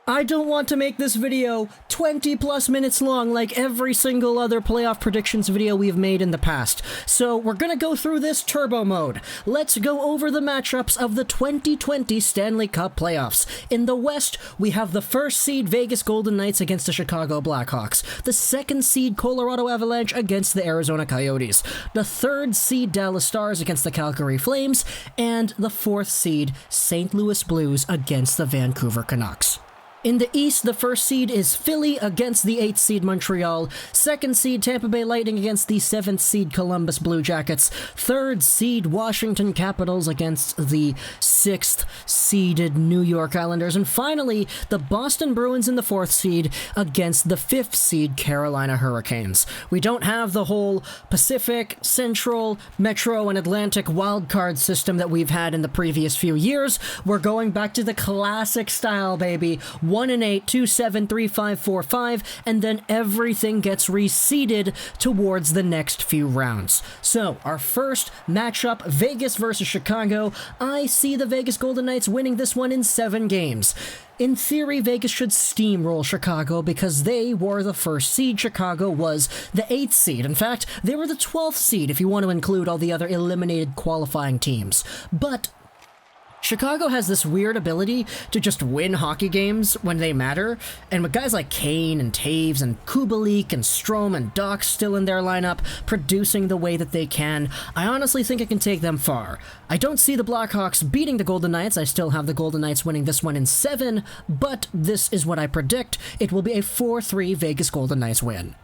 I don't want to make this video 20 plus minutes long like every single other playoff predictions video we've made in the past. So we're gonna go through this turbo mode. Let's go over the matchups of the 2020 Stanley Cup Playoffs. In the West, we have the first seed Vegas Golden Knights against the Chicago Blackhawks, the second seed Colorado Avalanche against the Arizona Coyotes, the third seed Dallas Stars against the Calgary Flames, and the fourth seed St. Louis Blues against the Vancouver Canucks. In the East, the first seed is Philly against the 8th seed Montreal, second seed Tampa Bay Lightning against the 7th seed Columbus Blue Jackets, third seed Washington Capitals against the 6th seeded New York Islanders, and finally, the Boston Bruins in the 4th seed against the 5th seed Carolina Hurricanes. We don't have the whole Pacific, Central, Metro, and Atlantic wildcard system that we've had in the previous few years. We're going back to the classic style, baby. 1-8, 2-7, 3-5, 4-5, and then everything gets reseeded towards the next few rounds. So, our first matchup, Vegas versus Chicago. I see the Vegas Golden Knights winning this one in 7 games. In theory, Vegas should steamroll Chicago because they were the first seed. Chicago was the 8th seed. In fact, they were the 12th seed if you want to include all the other eliminated qualifying teams. But Chicago has this weird ability to just win hockey games when they matter, and with guys like Kane and Taves and Kubalik and Strome and Doc still in their lineup, producing the way that they can, I honestly think it can take them far. I don't see the Blackhawks beating the Golden Knights. I still have the Golden Knights winning this one in 7, but this is what I predict. It will be a 4-3 Vegas Golden Knights win.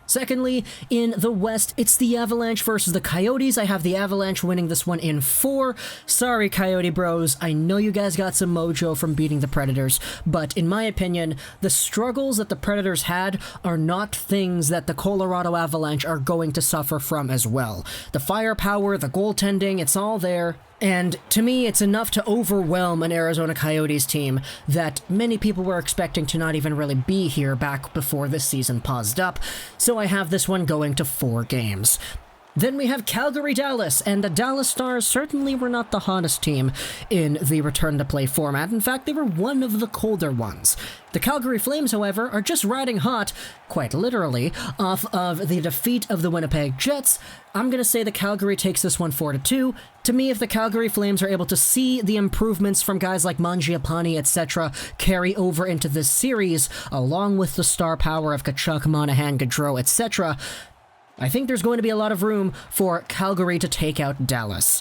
Secondly, in the West, it's the Avalanche versus the Coyotes. I have the Avalanche winning this one in 4. Sorry, Coyote bros. I know you guys got some mojo from beating the Predators, but in my opinion, the struggles that the Predators had are not things that the Colorado Avalanche are going to suffer from as well. The firepower, the goaltending, it's all there. And to me, it's enough to overwhelm an Arizona Coyotes team that many people were expecting to not even really be here back before this season paused up. So I have this one going to 4 games. Then we have Calgary-Dallas, and the Dallas Stars certainly were not the hottest team in the return-to-play format. In fact, they were one of the colder ones. The Calgary Flames, however, are just riding hot, quite literally, off of the defeat of the Winnipeg Jets. I'm going to say the Calgary takes this one 4-2. To me, if the Calgary Flames are able to see the improvements from guys like Mangiapane, etc., carry over into this series, along with the star power of Tkachuk, Monahan, Gaudreau, etc., I think there's going to be a lot of room for Calgary to take out Dallas.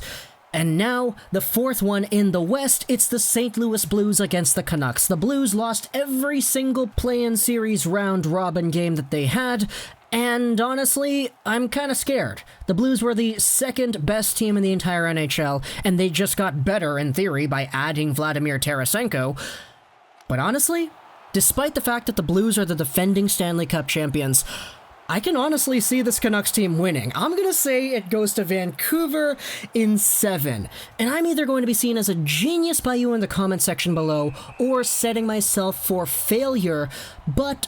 And now, the fourth one in the West, it's the St. Louis Blues against the Canucks. The Blues lost every single play-in series round-robin game that they had, and honestly, I'm kind of scared. The Blues were the second best team in the entire NHL, and they just got better, in theory, by adding Vladimir Tarasenko. But honestly, despite the fact that the Blues are the defending Stanley Cup champions, I can honestly see this Canucks team winning. I'm going to say it goes to Vancouver in 7. And I'm either going to be seen as a genius by you in the comment section below or setting myself for failure, but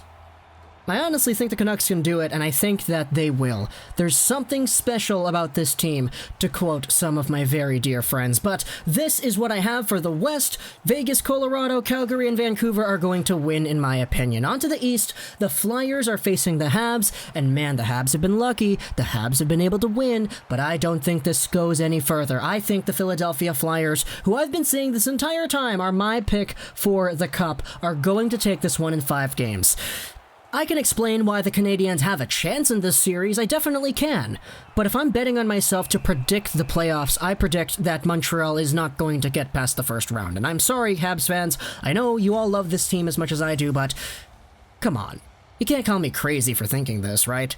I honestly think the Canucks can do it, and I think that they will. There's something special about this team, to quote some of my very dear friends. But this is what I have for the West. Vegas, Colorado, Calgary, and Vancouver are going to win, in my opinion. On to the East, the Flyers are facing the Habs, and man, the Habs have been lucky. The Habs have been able to win, but I don't think this goes any further. I think the Philadelphia Flyers, who I've been saying this entire time are my pick for the Cup, are going to take this one in 5 games. I can explain why the Canadiens have a chance in this series, I definitely can. But if I'm betting on myself to predict the playoffs, I predict that Montreal is not going to get past the first round. And I'm sorry, Habs fans, I know you all love this team as much as I do, but come on. You can't call me crazy for thinking this, right?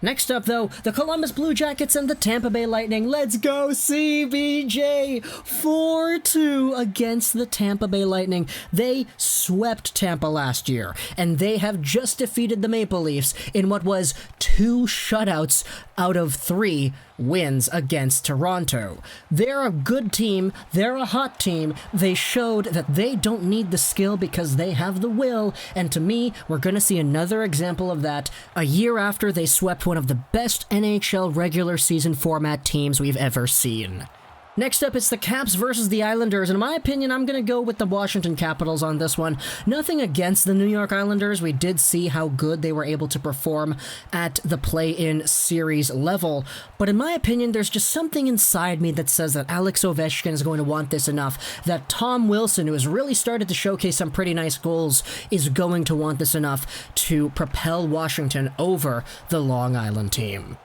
Next up, though, the Columbus Blue Jackets and the Tampa Bay Lightning. Let's go, CBJ! 4-2 against the Tampa Bay Lightning. They swept Tampa last year, and they have just defeated the Maple Leafs in what was 2 shutouts out of 3 wins against Toronto. They're a good team, they're a hot team, they showed that they don't need the skill because they have the will, and to me, we're gonna see another example of that a year after they swept one of the best NHL regular season format teams we've ever seen. Next up, it's the Caps versus the Islanders, and in my opinion, I'm going to go with the Washington Capitals on this one. Nothing against the New York Islanders. We did see how good they were able to perform at the play-in series level, but in my opinion, there's just something inside me that says that Alex Ovechkin is going to want this enough, that Tom Wilson, who has really started to showcase some pretty nice goals, is going to want this enough to propel Washington over the Long Island team.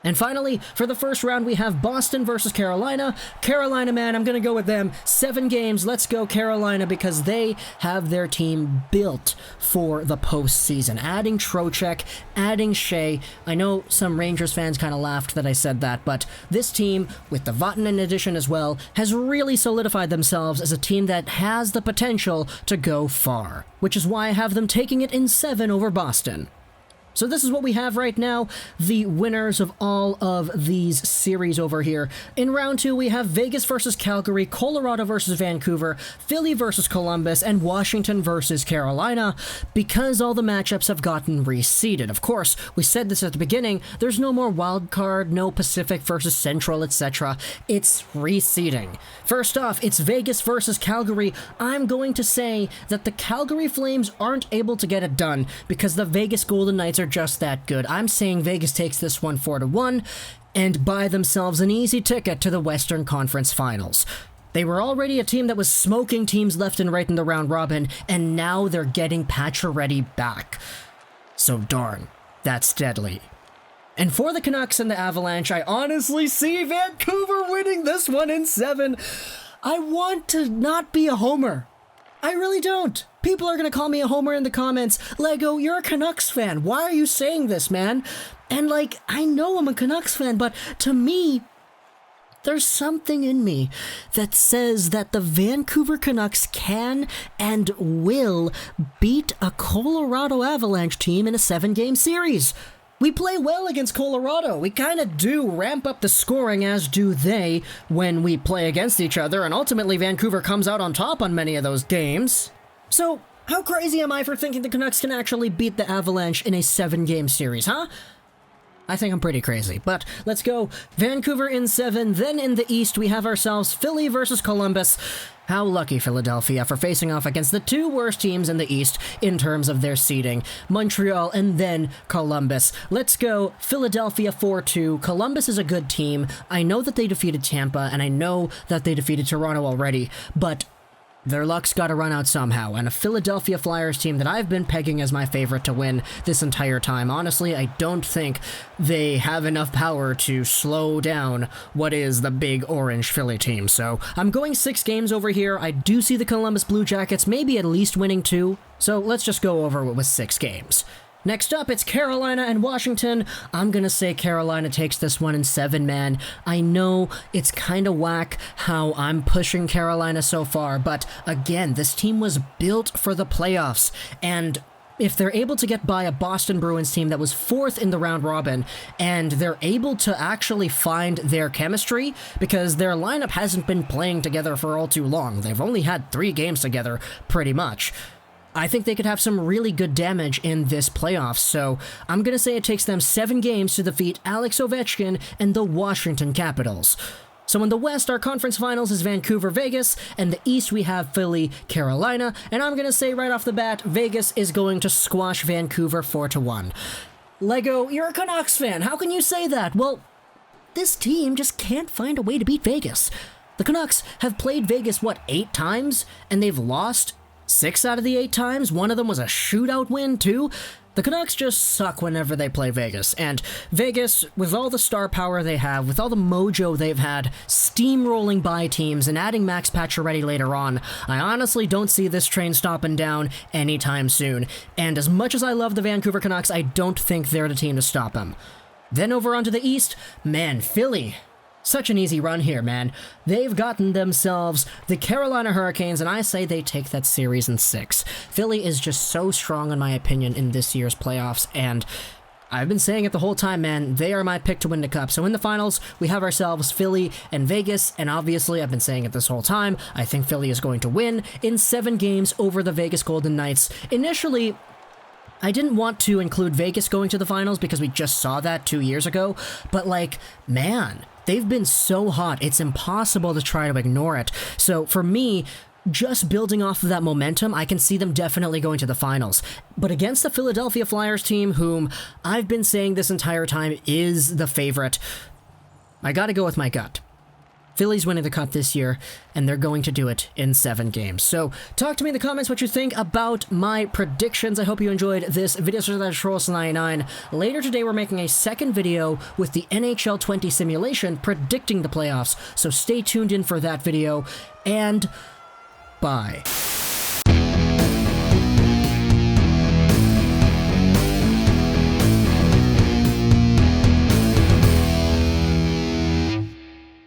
And finally, for the first round, we have Boston versus Carolina. Carolina, man, I'm going to go with them. 7 games, let's go Carolina, because they have their team built for the postseason. Adding Trocheck, adding Shea. I know some Rangers fans kind of laughed that I said that, but this team, with the Vatanen addition as well, has really solidified themselves as a team that has the potential to go far, which is why I have them taking it in 7 over Boston. So this is what we have right now, the winners of all of these series over here. In round 2, we have Vegas versus Calgary, Colorado versus Vancouver, Philly versus Columbus, and Washington versus Carolina, because all the matchups have gotten reseeded. Of course, we said this at the beginning, there's no more wild card, no Pacific versus Central, etc. It's reseeding. First off, it's Vegas versus Calgary. I'm going to say that the Calgary Flames aren't able to get it done, because the Vegas Golden Knights are just that good. I'm saying Vegas takes this one 4-1 and buy themselves an easy ticket to the Western Conference Finals. They were already a team that was smoking teams left and right in the round robin, and now they're getting Pacioretty back. So darn, that's deadly. And for the Canucks and the Avalanche, I honestly see Vancouver winning this one in 7. I want to not be a homer. I really don't. People are going to call me a homer in the comments. Lego, you're a Canucks fan. Why are you saying this, man? And like, I know I'm a Canucks fan, but to me, there's something in me that says that the Vancouver Canucks can and will beat a Colorado Avalanche team in a 7-game series. We play well against Colorado. We kind of do ramp up the scoring, as do they, when we play against each other, and ultimately Vancouver comes out on top on many of those games. So, how crazy am I for thinking the Canucks can actually beat the Avalanche in a 7-game series, huh? I think I'm pretty crazy, but let's go. Vancouver in 7, then in the East we have ourselves Philly versus Columbus. How lucky Philadelphia for facing off against the 2 worst teams in the East in terms of their seeding. Montreal and then Columbus. Let's go Philadelphia 4-2. Columbus is a good team. I know that they defeated Tampa, and I know that they defeated Toronto already, but their luck's got to run out somehow, and a Philadelphia Flyers team that I've been pegging as my favorite to win this entire time. Honestly, I don't think they have enough power to slow down what is the big orange Philly team. So I'm going 6 games over here. I do see the Columbus Blue Jackets maybe at least winning 2, so let's just go over it with 6 games. Next up, it's Carolina and Washington. I'm gonna say Carolina takes this one in 7, man. I know it's kind of whack how I'm pushing Carolina so far, but again, this team was built for the playoffs, and if they're able to get by a Boston Bruins team that was 4th in the round robin, and they're able to actually find their chemistry, because their lineup hasn't been playing together for all too long. They've only had 3 games together, pretty much. I think they could have some really good damage in this playoffs, so I'm going to say it takes them 7 games to defeat Alex Ovechkin and the Washington Capitals. So in the West, our conference finals is Vancouver-Vegas, and the East we have Philly-Carolina, and I'm going to say right off the bat, Vegas is going to squash Vancouver 4-1. Lego, you're a Canucks fan. How can you say that? Well, this team just can't find a way to beat Vegas. The Canucks have played Vegas, 8 times? And they've lost 6 out of the 8 times. One of them was a shootout win, too. The Canucks just suck whenever they play Vegas, and Vegas, with all the star power they have, with all the mojo they've had, steamrolling by teams and adding Max Pacioretty later on, I honestly don't see this train stopping down anytime soon, and as much as I love the Vancouver Canucks, I don't think they're the team to stop them. Then over onto the East, man, Philly. Such an easy run here, man. They've gotten themselves the Carolina Hurricanes, and I say they take that series in 6. Philly is just so strong, in my opinion, in this year's playoffs, and I've been saying it the whole time, man. They are my pick to win the Cup. So in the finals, we have ourselves Philly and Vegas, and obviously, I've been saying it this whole time, I think Philly is going to win in 7 games over the Vegas Golden Knights. Initially, I didn't want to include Vegas going to the finals because we just saw that 2 years ago, but man, They've been so hot, it's impossible to try to ignore it. So for me, just building off of that momentum, I can see them definitely going to the finals. But against the Philadelphia Flyers team, whom I've been saying this entire time is the favorite, I gotta go with my gut. Philly's winning the cup this year, and they're going to do it in 7 games. So talk to me in the comments what you think about my predictions. I hope you enjoyed this video. So that's Trolls99. Later today, we're making a second video with the NHL 20 simulation predicting the playoffs. So stay tuned in for that video, and bye.